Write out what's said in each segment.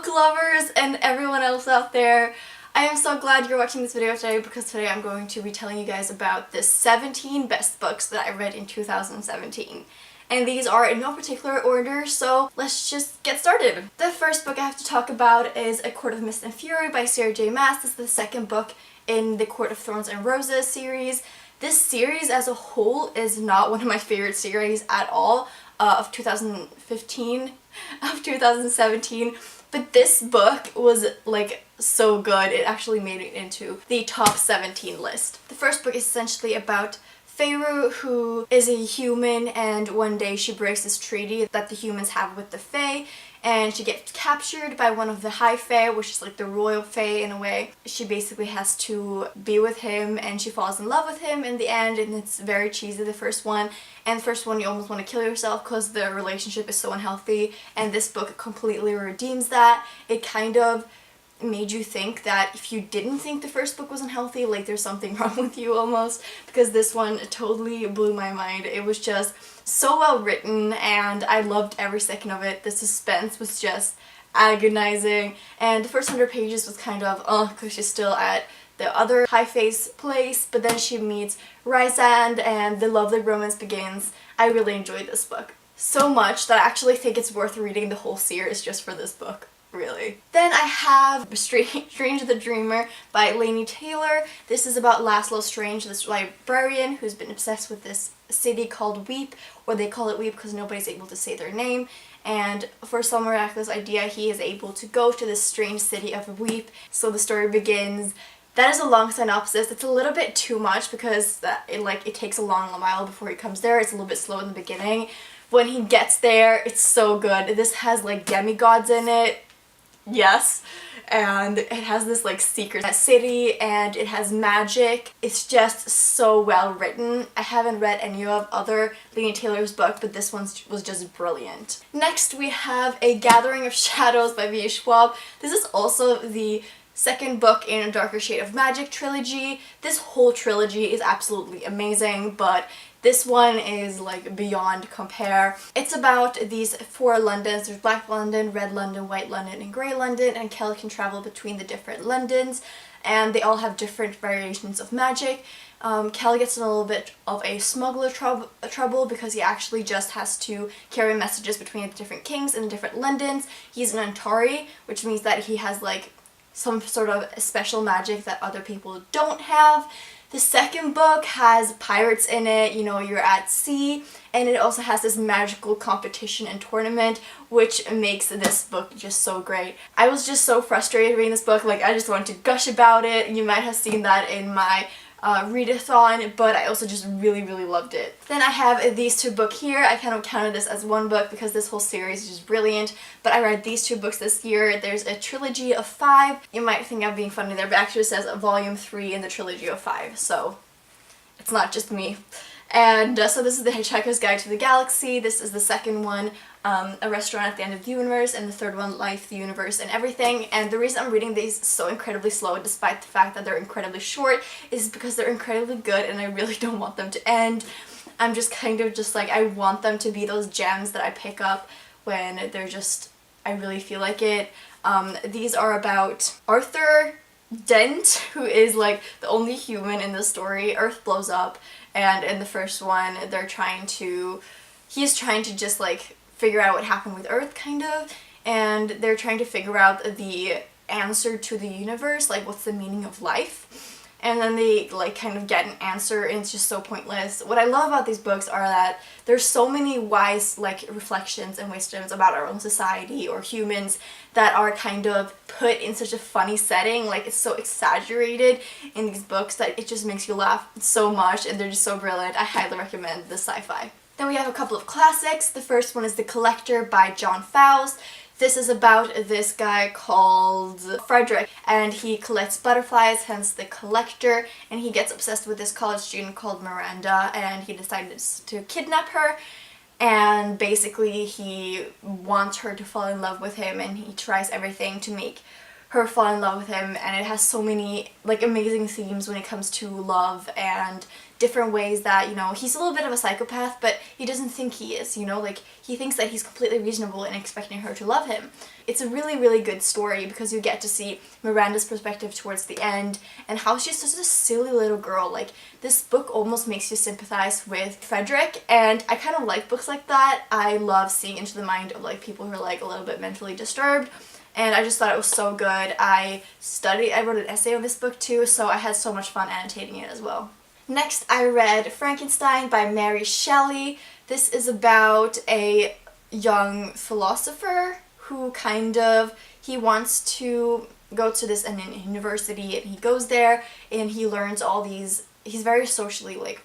book lovers and everyone else out there. I am so glad you're watching this video today because today I'm going to be telling you guys about the 17 best books that I read in 2017. And these are in no particular order, so let's just get started. The first book I have to talk about is A Court of Mist and Fury by Sarah J Maas. This is the second book in the Court of Thorns and Roses series. This series as a whole is not one of my favorite series at all of 2017, but this book was like so good. It actually made it into the top 17 list. The first book is essentially about Feyre, who is a human, and one day she breaks this treaty that the humans have with the Fae, and she gets captured by one of the High Fae, which is like the royal Fae in a way. She basically has to be with him, and she falls in love with him in the end, and it's very cheesy, the first one. And the first one you almost want to kill yourself because the relationship is so unhealthy, and this book completely redeems that. It kind of made you think that if you didn't think the first book was unhealthy, like there's something wrong with you almost, because this one totally blew my mind. It was just so well written and I loved every second of it. The suspense was just agonizing, and the first 100 pages was kind of because she's still at the other High Fae's place, but then she meets Rysand and the lovely romance begins. I really enjoyed this book so much that I actually think it's worth reading the whole series just for this book. Really. Then I have Strange the Dreamer by Laini Taylor. This is about Laszlo Strange, this librarian who's been obsessed with this city called Weep, or they call it Weep because nobody's able to say their name. And for some miraculous idea, he is able to go to this strange city of Weep. So the story begins. That is a long synopsis. It's a little bit too much because it takes a long while before he comes there. It's a little bit slow in the beginning. When he gets there, it's so good. This has like demigods in it. Yes, and it has this like secret city and it has magic. It's just so well written. I haven't read any of other Laini Taylor's book, but this one was just brilliant. Next we have A Gathering of Shadows by V.A. Schwab. This is also the second book in a Darker Shade of Magic trilogy. This whole trilogy is absolutely amazing, but this one is like beyond compare. It's about these 4 Londons. There's Black London, Red London, White London, and Grey London, and Kel can travel between the different Londons, and they all have different variations of magic. Kel gets in a little bit of a smuggler trouble because he actually just has to carry messages between the different kings in the different Londons. He's an Antari, which means that he has like some sort of special magic that other people don't have. The second book has pirates in it, you know, you're at sea, and it also has this magical competition and tournament, which makes this book just so great. I was just so frustrated reading this book, like I just wanted to gush about it. You might have seen that in my readathon, but I also just really loved it. Then I have these 2 books here. I kind of counted this as one book because this whole series is just brilliant, but I read these 2 books this year. There's a trilogy of 5. You might think I'm being funny there, but actually it says volume 3 in the trilogy of 5, so it's not just me. And so this is The Hitchhiker's Guide to the Galaxy. This is the second one, A Restaurant at the End of the Universe, and the third one, Life, the Universe, and Everything. And the reason I'm reading these so incredibly slow, despite the fact that they're incredibly short, is because they're incredibly good and I really don't want them to end. I'm just kind of just like, I want them to be those gems that I pick up when they're just, I really feel like it. These are about Arthur Dent, who is like the only human in the story. Earth blows up, and in the first one he's trying to just like figure out what happened with Earth kind of, and they're trying to figure out the answer to the universe, like what's the meaning of life. And then they like kind of get an answer and it's just so pointless. What I love about these books are that there's so many wise like reflections and wisdoms about our own society or humans that are kind of put in such a funny setting. Like it's so exaggerated in these books that it just makes you laugh so much, and they're just so brilliant. I highly recommend this sci-fi. Then we have a couple of classics. The first one is The Collector by John Fowles. This is about this guy called Frederick, and he collects butterflies, hence The Collector, and he gets obsessed with this college student called Miranda, and he decided to kidnap her, and basically he wants her to fall in love with him, and he tries everything to make her fall in love with him, and it has so many like amazing themes when it comes to love and different ways that, you know, he's a little bit of a psychopath, but he doesn't think he is, you know, like he thinks that he's completely reasonable in expecting her to love him. It's a really, really good story because you get to see Miranda's perspective towards the end and how she's such a silly little girl. Like, this book almost makes you sympathize with Frederick, and I kind of like books like that. I love seeing into the mind of like people who are like a little bit mentally disturbed, and I just thought it was so good. I wrote an essay on this book too, so I had so much fun annotating it as well. Next, I read Frankenstein by Mary Shelley. This is about a young philosopher who he wants to go to this university, and he goes there and he learns all these, he's very socially like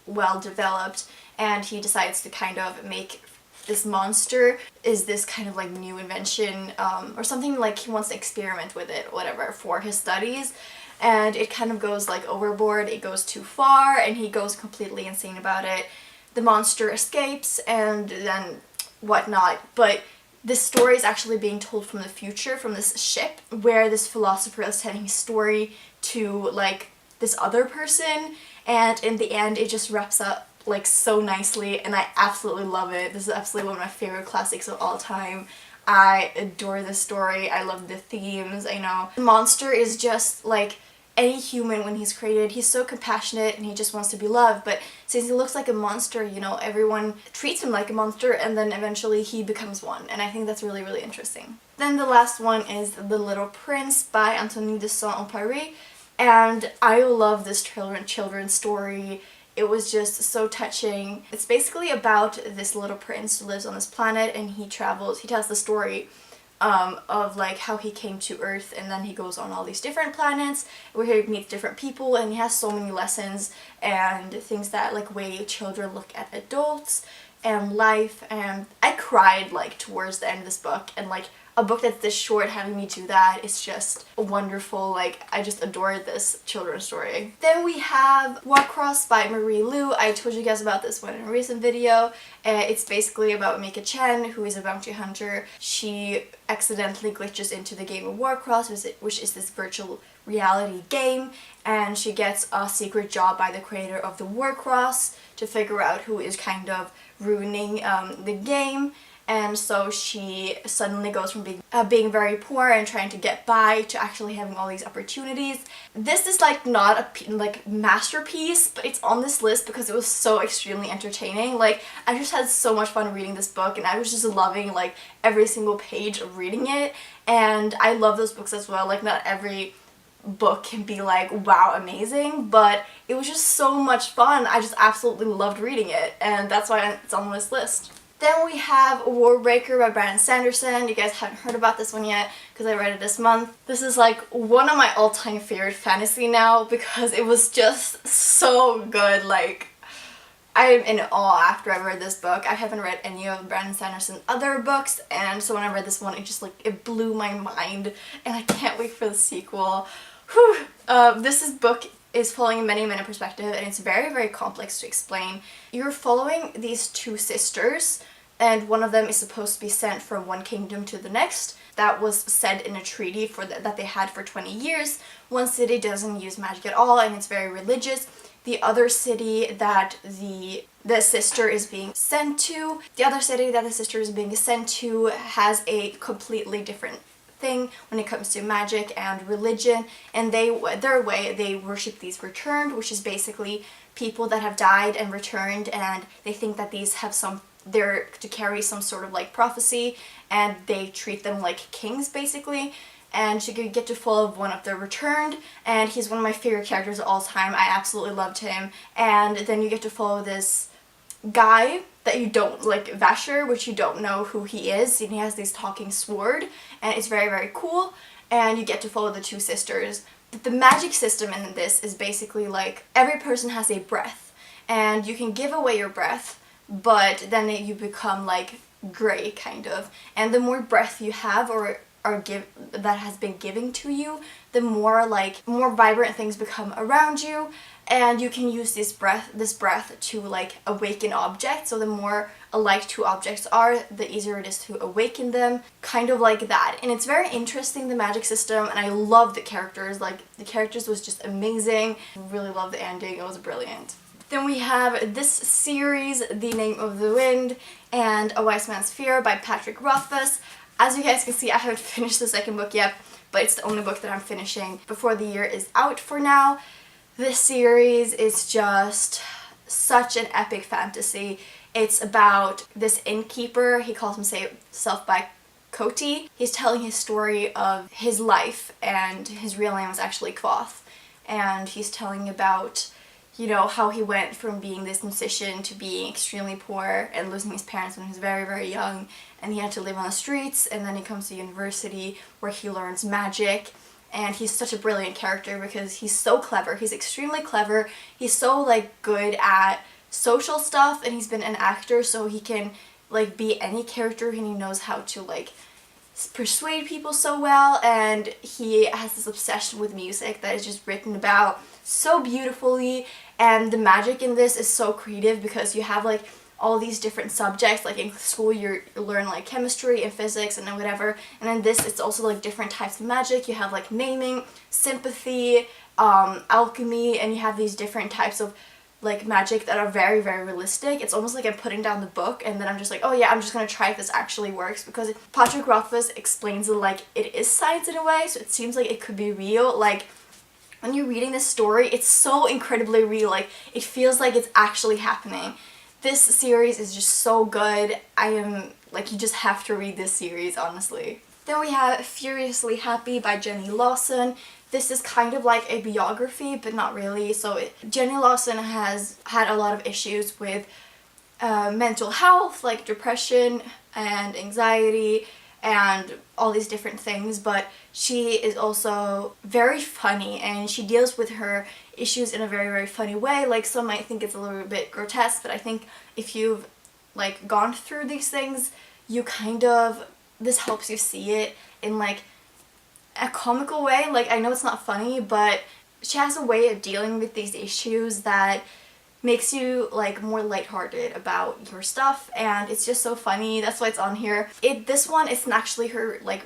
well developed, and he decides to kind of make this monster is this kind of like new invention or something, like he wants to experiment with it, whatever, for his studies. And it kind of goes like overboard, it goes too far, and he goes completely insane about it. The monster escapes and then whatnot, but this story is actually being told from the future, from this ship, where this philosopher is telling his story to like this other person, and in the end it just wraps up like so nicely, and I absolutely love it. This is absolutely one of my favorite classics of all time. I adore this story. I love the themes, I know. The monster is just like any human when he's created. He's so compassionate and he just wants to be loved, but since he looks like a monster, you know, everyone treats him like a monster, and then eventually he becomes one, and I think that's really, really interesting. Then the last one is The Little Prince by Anthony de Saint-Exupéry, and I love this children's story. It was just so touching. It's basically about this little prince who lives on this planet, and he tells the story of like how he came to Earth, and then he goes on all these different planets where he meets different people, and he has so many lessons and things that like way children look at adults and life. And I cried like towards the end of this book, and like a book that's this short having me do that is just wonderful. Like, I just adored this children's story. Then we have Warcross by Marie Lu. I told you guys about this one in a recent video. It's basically about Mika Chen, who is a bounty hunter. She accidentally glitches into the game of Warcross, which is this virtual reality game, and she gets a secret job by the creator of the Warcross to figure out who is kind of ruining the game. And so she suddenly goes from being very poor and trying to get by to actually having all these opportunities. This is like not a masterpiece, but it's on this list because it was so extremely entertaining. Like, I just had so much fun reading this book, and I was just loving like every single page of reading it. And I love those books as well. Like, not every book can be like wow amazing, but it was just so much fun. I just absolutely loved reading it, and that's why it's on this list. Then we have Warbreaker by Brandon Sanderson. You guys haven't heard about this one yet because I read it this month. This is like one of my all-time favorite fantasy now because it was just so good. Like, I am in awe after I read this book. I haven't read any of Brandon Sanderson's other books, and so when I read this one, it blew my mind, and I can't wait for the sequel. Whew. This book is following many perspectives, and it's very, very complex to explain. You're following these two sisters, and one of them is supposed to be sent from one kingdom to the next. That was said in a treaty that they had for 20 years. One city doesn't use magic at all, and it's very religious. The other city that the sister is being sent to, has a completely different thing when it comes to magic and religion, and they worship these returned, which is basically people that have died and returned, and they think that these have they're to carry some sort of like prophecy, and they treat them like kings basically. And you get to follow one of the returned, and he's one of my favorite characters of all time. I absolutely loved him. And then you get to follow this guy that you don't like, Vasher, which you don't know who he is, and he has this talking sword, and it's very, very cool. And you get to follow the two sisters. But the magic system in this is basically like every person has a breath, and you can give away your breath, but then you become like gray kind of. And the more breath you have that has been given to you, the more vibrant things become around you, and you can use this breath to like awaken objects. So the more alike two objects are, the easier it is to awaken them, kind of like that. And it's very interesting, the magic system, and I love the characters. Like, the characters was just amazing. Really love the ending. It was brilliant. Then we have this series, The Name of the Wind and A Wise Man's Fear by Patrick Rothfuss. As you guys can see, I haven't finished the second book yet, but it's the only book that I'm finishing before the year is out for now. This series is just such an epic fantasy. It's about this innkeeper. He calls himself by Koti. He's telling his story of his life, and his real name was actually Quoth. And he's telling about, you know, how he went from being this musician to being extremely poor and losing his parents when he was very, very young. And he had to live on the streets, and then he comes to university where he learns magic. And he's such a brilliant character because he's so clever. He's extremely clever. He's so like good at social stuff, and he's been an actor, so he can like be any character, and he knows how to like persuade people so well. And he has this obsession with music that is just written about so beautifully, and the magic in this is so creative because you have like all these different subjects. Like in school you learn like chemistry and physics and then whatever, and then this, it's also like different types of magic. You have like naming, sympathy, alchemy, and you have these different types of like magic that are very, very realistic. It's almost like I'm putting down the book and then I'm just like, oh yeah, I'm just gonna try if this actually works, because Patrick Rothfuss explains it like it is science in a way, so it seems like it could be real. Like when you're reading this story, it's so incredibly real. Like it feels like it's actually happening. This series is just so good. I am like, you just have to read this series, honestly. Then we have Furiously Happy by Jenny Lawson. This is kind of like a biography, but not really. So Jenny Lawson has had a lot of issues with mental health, like depression and anxiety and all these different things, but she is also very funny, and she deals with her issues in a very, very funny way. Like, some might think it's a little bit grotesque, but I think if you've like gone through these things, you kind of, this helps you see it in like a comical way. Like, I know it's not funny, but she has a way of dealing with these issues that makes you like more lighthearted about your stuff, and it's just so funny. That's why it's on here. This one isn't actually her like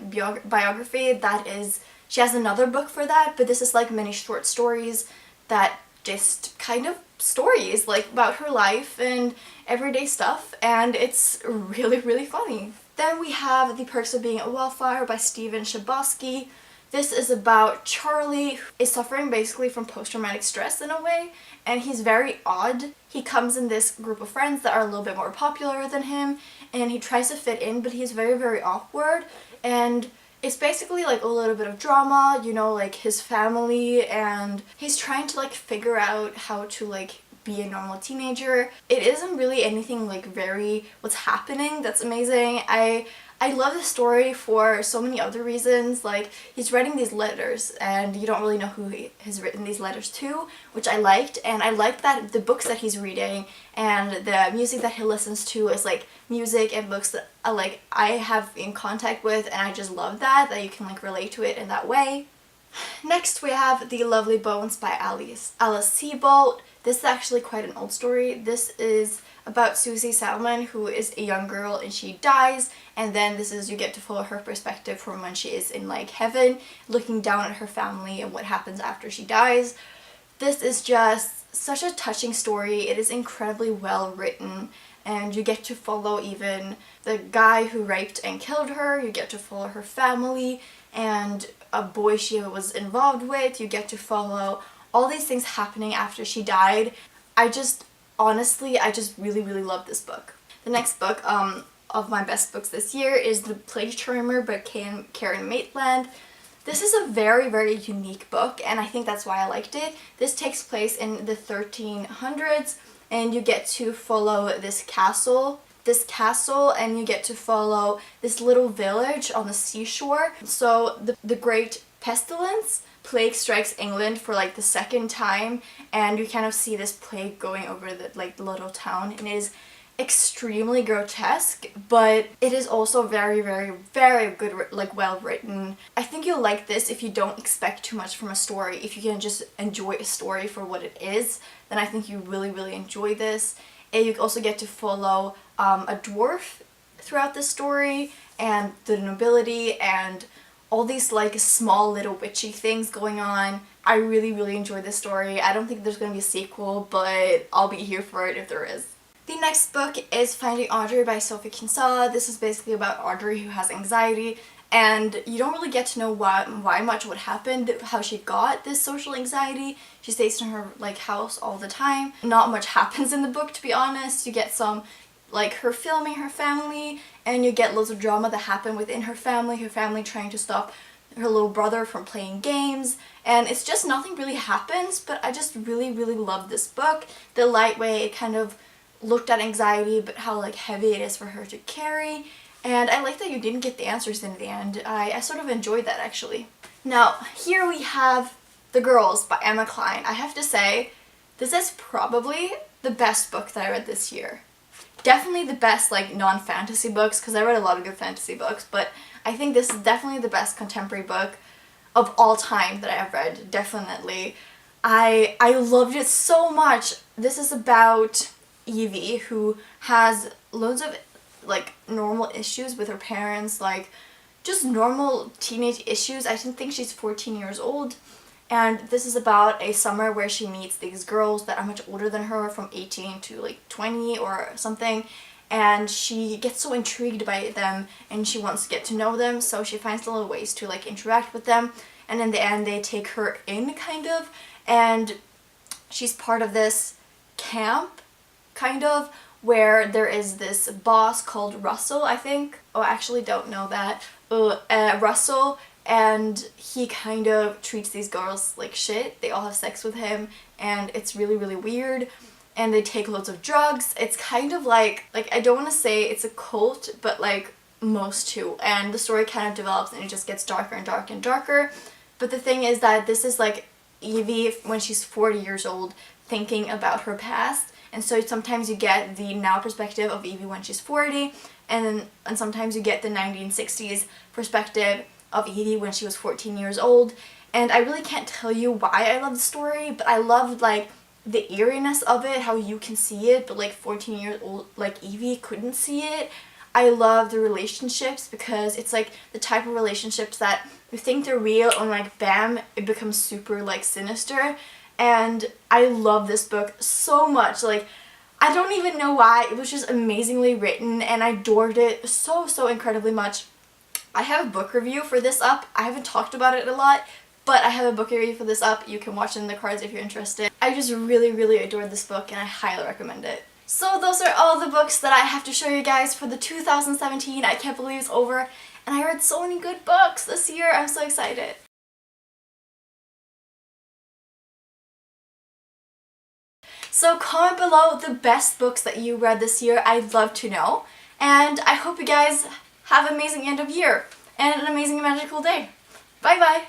biography. That is, she has another book for that, but this is like many short stories that just kind of stories like about her life and everyday stuff, and it's really, really funny. Then we have The Perks of Being a Wallflower by Stephen Chbosky. This is about Charlie, who is suffering basically from post-traumatic stress in a way, and he's very odd. He comes in this group of friends that are a little bit more popular than him, and he tries to fit in, but he's very, very awkward, and it's basically like a little bit of drama, you know, like his family, and he's trying to like figure out how to like be a normal teenager. It isn't really anything like very what's happening that's amazing. I love the story for so many other reasons. Like, he's writing these letters and you don't really know who he has written these letters to, which I liked. And I liked that the books that he's reading and the music that he listens to is like music and books that I have in contact with, and I just love that you can like relate to it in that way. Next we have The Lovely Bones by Alice Sebold. This is actually quite an old story. This is about Susie Salmon, who is a young girl and she dies, and then you get to follow her perspective from when she is in like heaven, looking down at her family and what happens after she dies. This is just such a touching story. It is incredibly well written, and you get to follow even the guy who raped and killed her. You get to follow her family and a boy she was involved with. You get to follow all these things happening after she died. Honestly, I just really, really love this book. The next book of my best books this year is The Plague Charmer by Karen Maitland. This is a very, very unique book, and I think that's why I liked it. This takes place in the 1300s, and you get to follow this castle, and you get to follow this little village on the seashore. So the Great Pestilence, plague strikes England for like the second time, and you kind of see this plague going over the little town, and it is extremely grotesque, but it is also very, very, very good, like well written. I think you'll like this if you don't expect too much from a story. If you can just enjoy a story for what it is, then I think you really, really enjoy this. And you also get to follow a dwarf throughout the story, and the nobility, and all these like small little witchy things going on. I really, really enjoyed this story. I don't think there's going to be a sequel, but I'll be here for it if there is. The next book is Finding Audrey by Sophie Kinsella. This is basically about Audrey who has anxiety, and you don't really get to know why much what happened, how she got this social anxiety. She stays in her like house all the time. Not much happens in the book, to be honest. You get some like her filming her family, and you get loads of drama that happen within her family trying to stop her little brother from playing games, and it's just nothing really happens, but I just really, really love this book. The light way it kind of looked at anxiety, but how like heavy it is for her to carry, and I like that you didn't get the answers in the end. I sort of enjoyed that actually. Now here we have The Girls by Emma Cline. I have to say, this is probably the best book that I read this year. Definitely the best like non-fantasy books, because I read a lot of good fantasy books, but I think this is definitely the best contemporary book of all time that I've read, definitely. I loved it so much. This is about Evie, who has loads of like normal issues with her parents, like just normal teenage issues. I think she's 14 years old, and this is about a summer where she meets these girls that are much older than her, from 18 to like 20 or something, and she gets so intrigued by them and she wants to get to know them, so she finds little ways to like interact with them, and in the end they take her in kind of, and she's part of this camp kind of, where there is this boss called Russell, I think. Oh, I actually don't know that. Russell, and he kind of treats these girls like shit. They all have sex with him, and it's really, really weird, and they take loads of drugs. It's kind of like I don't want to say it's a cult, but like most too, and the story kind of develops and it just gets darker and darker and darker. But the thing is that this is like Evie when she's 40 years old thinking about her past. And so sometimes you get the now perspective of Evie when she's 40, and sometimes you get the 1960s perspective of Evie when she was 14 years old. And I really can't tell you why I love the story, but I loved like the eeriness of it, how you can see it, but like 14 years old like Evie couldn't see it. I love the relationships, because it's like the type of relationships that you think they're real and like bam, it becomes super like sinister. And I love this book so much. Like, I don't even know why. It was just amazingly written, and I adored it so, so incredibly much. I have a book review for this up. I haven't talked about it a lot, but I have a book review for this up. You can watch it in the cards if you're interested. I just really, really adored this book, and I highly recommend it. So those are all the books that I have to show you guys for the 2017. I can't believe it's over, and I read so many good books this year. I'm so excited. So comment below the best books that you read this year. I'd love to know. And I hope you guys have an amazing end of year and an amazing magical day. Bye bye!